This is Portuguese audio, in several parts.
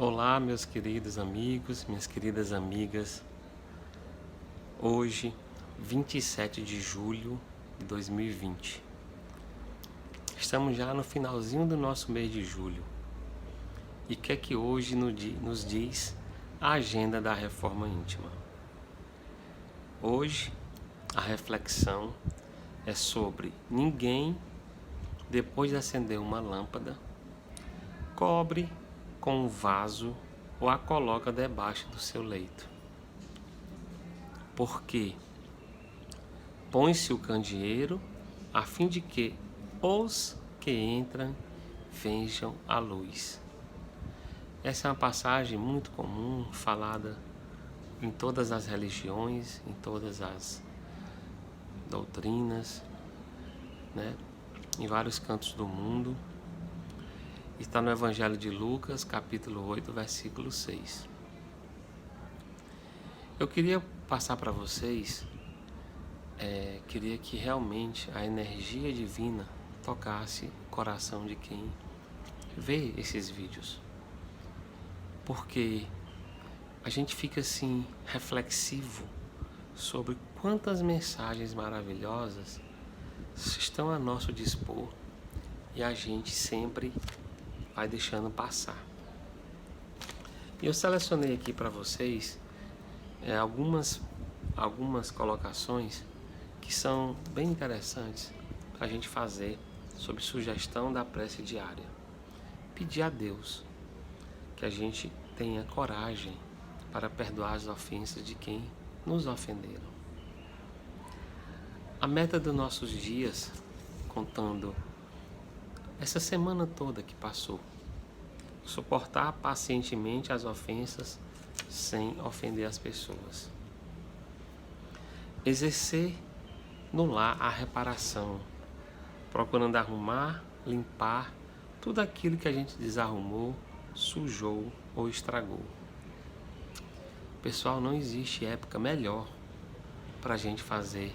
Olá, meus queridos amigos, minhas queridas amigas. Hoje, 27 de julho de 2020. Estamos já no finalzinho do nosso mês de julho. E o que é que hoje nos diz a agenda da reforma íntima? Hoje, a reflexão é sobre ninguém, depois de acender uma lâmpada, cobre com um vaso ou a coloca debaixo do seu leito. Porque põe-se o candeeiro a fim de que os que entram vejam a luz. Essa é uma passagem muito comum, falada em todas as religiões, em todas as doutrinas, né? Em vários cantos do mundo. Está no Evangelho de Lucas, capítulo 8, versículo 6. Eu queria passar para vocês, queria que realmente a energia divina tocasse o coração de quem vê esses vídeos. Porque a gente fica assim, reflexivo sobre quantas mensagens maravilhosas estão a nosso dispor e a gente sempre vai deixando passar. E eu selecionei aqui para vocês algumas colocações que são bem interessantes para a gente fazer sobre sugestão da prece diária. Pedir a Deus que a gente tenha coragem para perdoar as ofensas de quem nos ofenderam. A meta dos nossos dias, contando essa semana toda que passou, suportar pacientemente as ofensas sem ofender as pessoas. Exercer no lar a reparação, procurando arrumar, limpar tudo aquilo que a gente desarrumou, sujou ou estragou. Pessoal, não existe época melhor para a gente fazer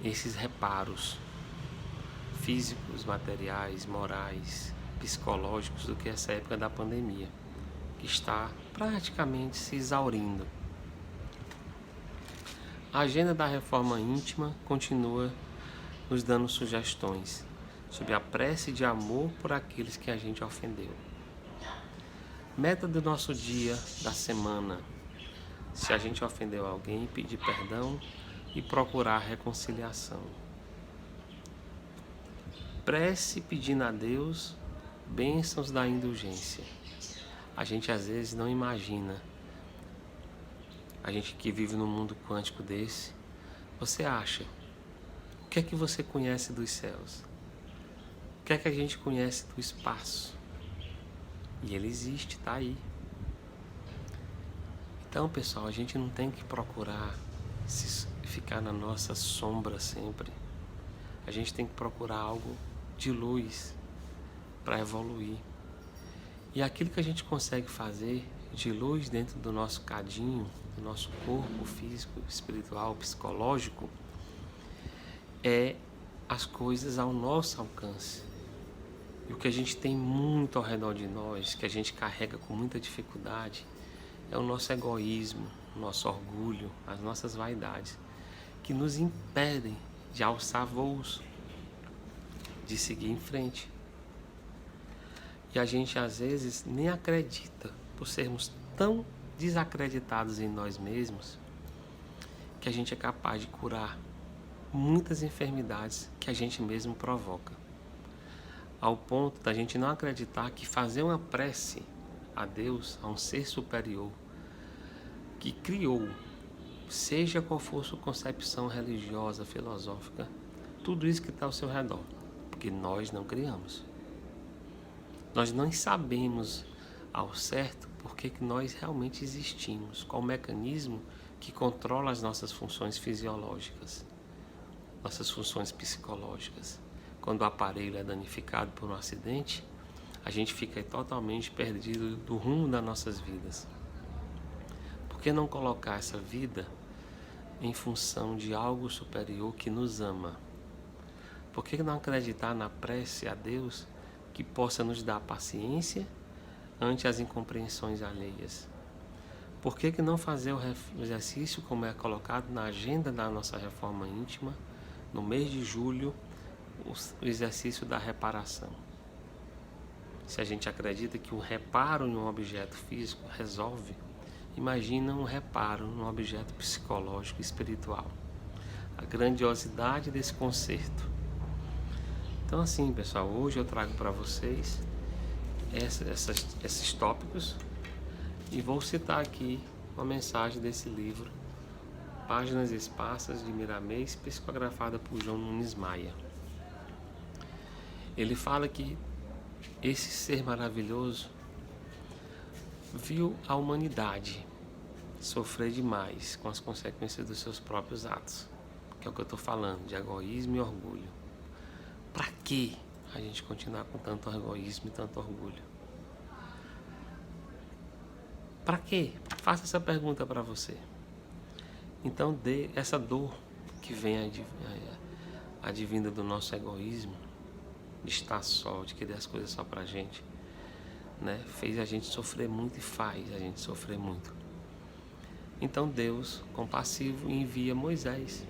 esses reparos físicos, materiais, morais, psicológicos do que essa época da pandemia, que está praticamente se exaurindo. A agenda da reforma íntima continua nos dando sugestões sobre a prece de amor por aqueles que a gente ofendeu. Meta do nosso dia, da semana: se a gente ofendeu alguém, pedir perdão e procurar reconciliação. Prece pedindo a Deus bênçãos da indulgência. A gente às vezes não imagina. A gente que vive num mundo quântico desse, você acha? O que é que você conhece dos céus? O que é que a gente conhece do espaço? E ele existe, está aí. Então, pessoal, a gente não tem que procurar ficar na nossa sombra sempre. A gente tem que procurar algo de luz para evoluir. E aquilo que a gente consegue fazer de luz dentro do nosso cadinho, do nosso corpo físico, espiritual, psicológico, é as coisas ao nosso alcance. E o que a gente tem muito ao redor de nós, que a gente carrega com muita dificuldade, é o nosso egoísmo, o nosso orgulho, as nossas vaidades, que nos impedem de alçar voos, de seguir em frente. E a gente às vezes nem acredita, por sermos tão desacreditados em nós mesmos, que a gente é capaz de curar muitas enfermidades que a gente mesmo provoca. Ao ponto da gente não acreditar que fazer uma prece a Deus, a um ser superior, que criou, seja qual for sua concepção religiosa, filosófica, tudo isso que está ao seu redor, porque nós não criamos. Nós não sabemos ao certo por que nós realmente existimos, qual o mecanismo que controla as nossas funções fisiológicas, nossas funções psicológicas. Quando o aparelho é danificado por um acidente, a gente fica totalmente perdido do rumo das nossas vidas. Por que não colocar essa vida em função de algo superior que nos ama? Por que não acreditar na prece a Deus que possa nos dar paciência ante as incompreensões alheias. Por que não fazer o exercício como é colocado na agenda da nossa reforma íntima, no mês de julho, o exercício da reparação? Se a gente acredita que um reparo em um objeto físico resolve, imagina um reparo num objeto psicológico e espiritual. A grandiosidade desse conceito. Então assim, pessoal, hoje eu trago para vocês esses tópicos e vou citar aqui uma mensagem desse livro, Páginas Esparsas de Miramês, psicografada por João Nunes Maia. Ele fala que esse ser maravilhoso viu a humanidade sofrer demais com as consequências dos seus próprios atos, que é o que eu estou falando, de egoísmo e orgulho. Para que a gente continuar com tanto egoísmo e tanto orgulho? Para quê? Faça essa pergunta para você. Então, dê essa dor que vem advinda do nosso egoísmo, de estar só, de querer as coisas só pra gente, né? Fez a gente sofrer muito e faz a gente sofrer muito. Então Deus, compassivo, envia Moisés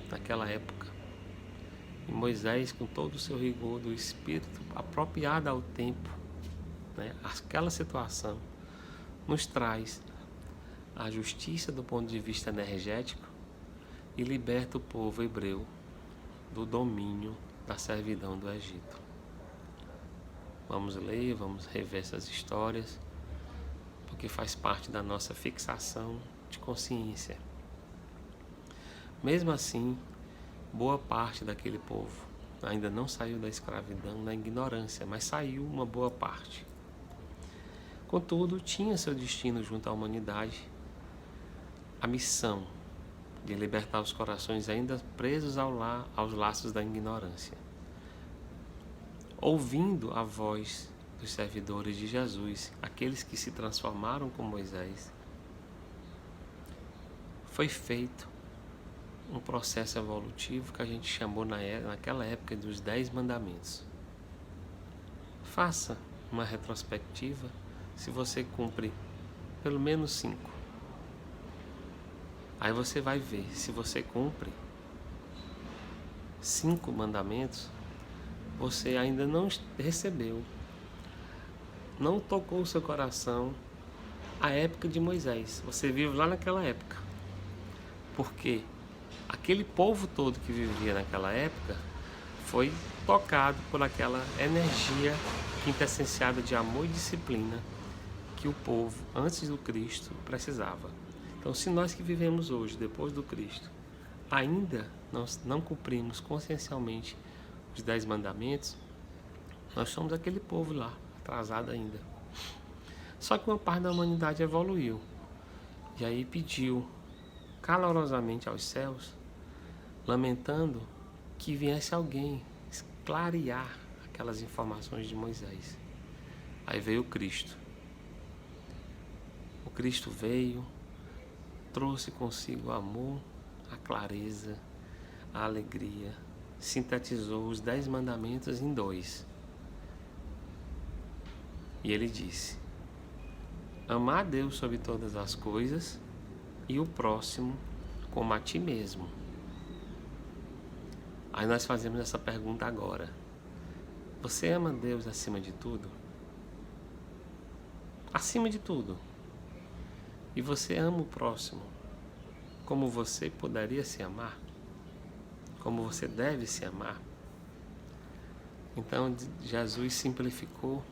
naquela época. E Moisés, com todo o seu rigor do espírito, apropriado ao tempo, né? Aquela situação, nos traz a justiça do ponto de vista energético e liberta o povo hebreu do domínio da servidão do Egito. Vamos ler, vamos rever essas histórias, porque faz parte da nossa fixação de consciência. Mesmo assim, boa parte daquele povo ainda não saiu da escravidão na ignorância, mas saiu uma boa parte. Contudo, tinha seu destino junto à humanidade, a missão de libertar os corações ainda presos aos laços da ignorância. Ouvindo a voz dos servidores de Jesus, aqueles que se transformaram com Moisés, foi feito um processo evolutivo que a gente chamou naquela época dos 10 mandamentos. Faça uma retrospectiva se você cumpre pelo menos 5. Aí você vai ver se você cumpre 5 mandamentos, você ainda não recebeu, não tocou o seu coração a época de Moisés. Você vive lá naquela época. Porque aquele povo todo que vivia naquela época foi tocado por aquela energia quintessenciada de amor e disciplina que o povo, antes do Cristo, precisava. Então, se nós que vivemos hoje, depois do Cristo, ainda não cumprimos consciencialmente os 10 mandamentos, nós somos aquele povo lá, atrasado ainda. Só que uma parte da humanidade evoluiu, e aí pediu calorosamente aos céus, lamentando que viesse alguém clarear aquelas informações de Moisés. Aí veio o Cristo. O Cristo veio, trouxe consigo o amor, a clareza, a alegria, sintetizou os 10 mandamentos em 2. E ele disse: amar a Deus sobre todas as coisas e o próximo como a ti mesmo. Aí nós fazemos essa pergunta agora: você ama Deus acima de tudo? Acima de tudo. E você ama o próximo como você poderia se amar? Como você deve se amar? Então Jesus simplificou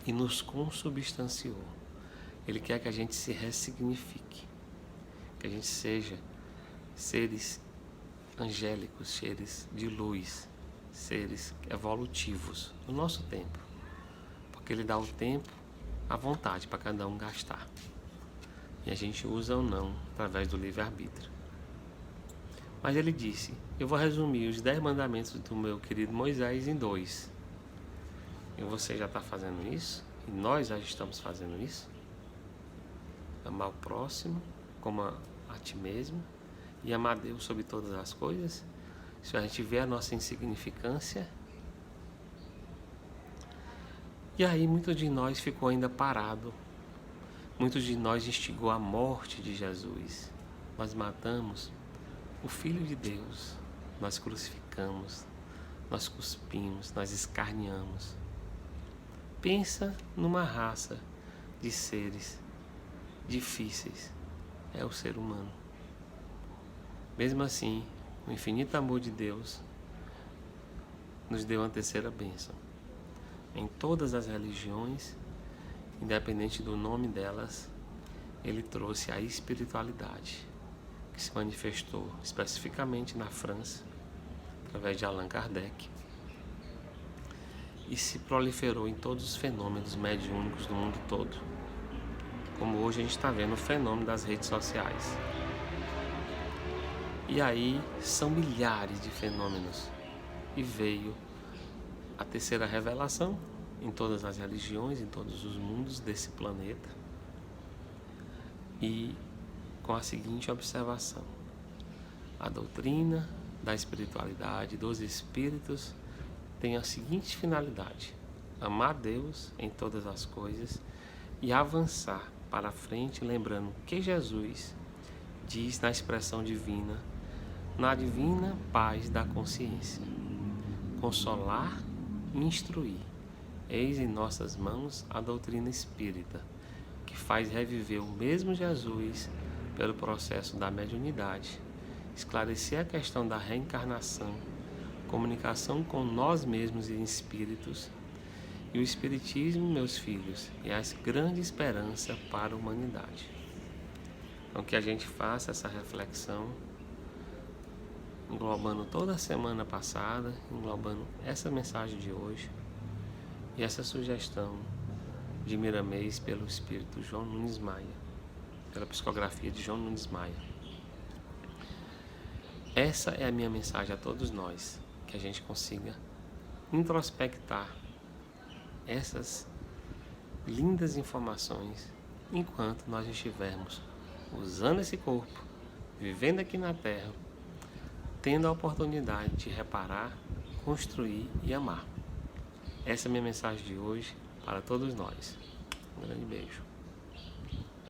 e nos consubstanciou. Ele quer que a gente se ressignifique, que a gente seja seres angélicos, seres de luz, seres evolutivos no nosso tempo, porque Ele dá o tempo à vontade para cada um gastar, e a gente usa ou não através do livre-arbítrio. Mas Ele disse: eu vou resumir os 10 mandamentos do meu querido Moisés em 2. E você já está fazendo isso? E nós já estamos fazendo isso? Amar o próximo como a ti mesmo e amar Deus sobre todas as coisas. Se a gente vê a nossa insignificância. E aí muitos de nós ficou ainda parado. Muitos de nós instigou a morte de Jesus. Nós matamos o Filho de Deus. Nós crucificamos, nós cuspimos, nós escarneamos. Pensa numa raça de seres difíceis. É o ser humano. Mesmo assim, o infinito amor de Deus nos deu uma terceira bênção. Em todas as religiões, independente do nome delas, ele trouxe a espiritualidade, que se manifestou especificamente na França, através de Allan Kardec, e se proliferou em todos os fenômenos mediúnicos do mundo todo, como hoje a gente está vendo o fenômeno das redes sociais. E aí são milhares de fenômenos, e veio a terceira revelação em todas as religiões, em todos os mundos desse planeta, e com a seguinte observação: a doutrina da espiritualidade dos espíritos tem a seguinte finalidade: amar Deus em todas as coisas e avançar para frente, lembrando que Jesus diz na expressão divina, na divina paz da consciência: consolar e instruir. Eis em nossas mãos a doutrina espírita, que faz reviver o mesmo Jesus pelo processo da mediunidade, esclarecer a questão da reencarnação, comunicação com nós mesmos e espíritos, e o Espiritismo, meus filhos, é a grande esperança para a humanidade. Então que a gente faça essa reflexão, englobando toda a semana passada, englobando essa mensagem de hoje, e essa sugestão de Miramês pelo Espírito João Nunes Maia, pela psicografia de João Nunes Maia. Essa é a minha mensagem a todos nós, que a gente consiga introspectar essas lindas informações enquanto nós estivermos usando esse corpo, vivendo aqui na Terra, tendo a oportunidade de reparar, construir e amar. Essa é a minha mensagem de hoje para todos nós. Um grande beijo.